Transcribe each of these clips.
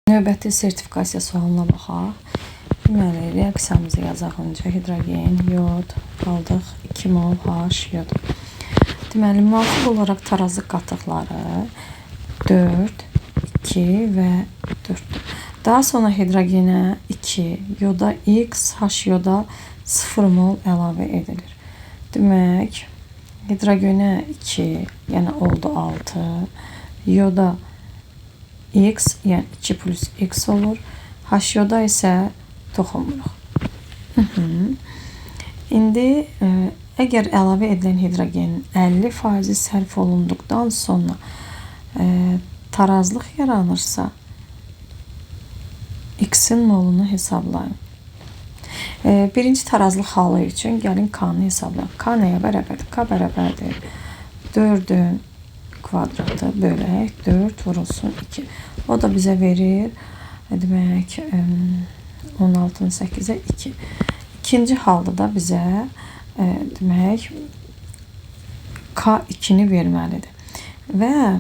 Növbəti sertifikasiya sualına baxaq. Deməli, reaksiyamızı yazaq öncə. Hidrogen, yod, aldıq 2 mol H, yod. Deməli, müvafiq olaraq tarazı qatıqları 4, 2 və 4. Daha sonra hidrogenə 2, yoda X, H yoda 0 mol əlavə edilir. Demək, hidrogenə 2, yəni oldu 6, yoda X, yəni 2 plus X olur. H yoda isə toxunmuruq. İndi əgər əlavə edilən hidrogenin 50% sərf olunduqdan sonra tarazlıq yaranırsa, X-in molunu hesablayın. Birinci tarazlıq halı üçün gəlin K-nı hesablayın. K nəyə bərabərdir? K bərabərdir 4-ün kvadratı bölək 4 vurulsun 2. O da bizə verir, demək, 16-nın 8-ə 2. İkinci halda da bizə, demək, K2-ni verməlidir. Və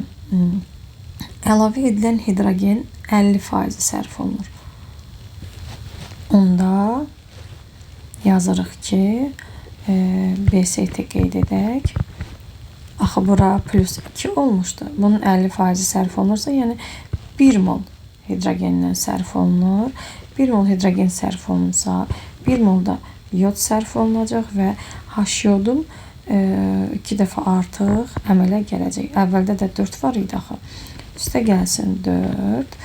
əlavə edilən hidrogen 50% sərf olunur. Onda yazırıq ki, BST qeyd edək. Axı bura plus 2 olmuşdu. Bunun 50% sərf olunursa, yəni 1 mol hidrogendən sərf olunur. 1 mol hidrogen sərf olunursa, 1 mol da yod sərf olunacaq və H yodun 2 dəfə artıq əmələ gələcək. Əvvəldə də 4 var idi axı. Üstə gəlsin 4.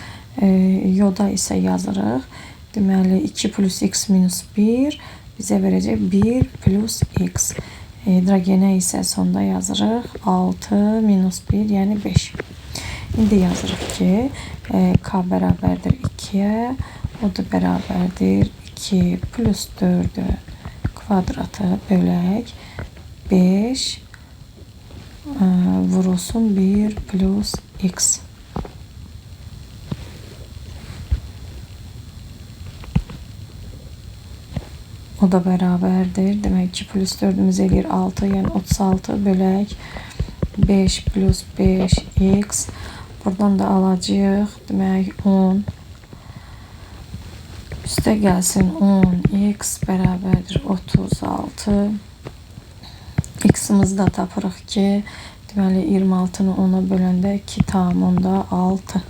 Yoda isə yazırıq. Deməli, 2 plus X minus 1 bizə verəcək 1 plus X. Hidrogenə isə sonda yazırıq 6 minus 1, yəni 5. İndi yazırıq ki, K bərabərdir 2-yə, o da bərabərdir 2 plus 4 kvadratı bölək 5 vurulsun 1 plus X. O da bərabərdir. Demək 2 plus 4-ümüz eləyir 6, yəni 36 bölək 5 plus 5x. Buradan da alacağıq. Demək 10. Üstə gəlsin 10x bərabərdir 36. X-imizi da tapırıq ki, deməli 26-nı 10-a böləndə 2 tam onda 6.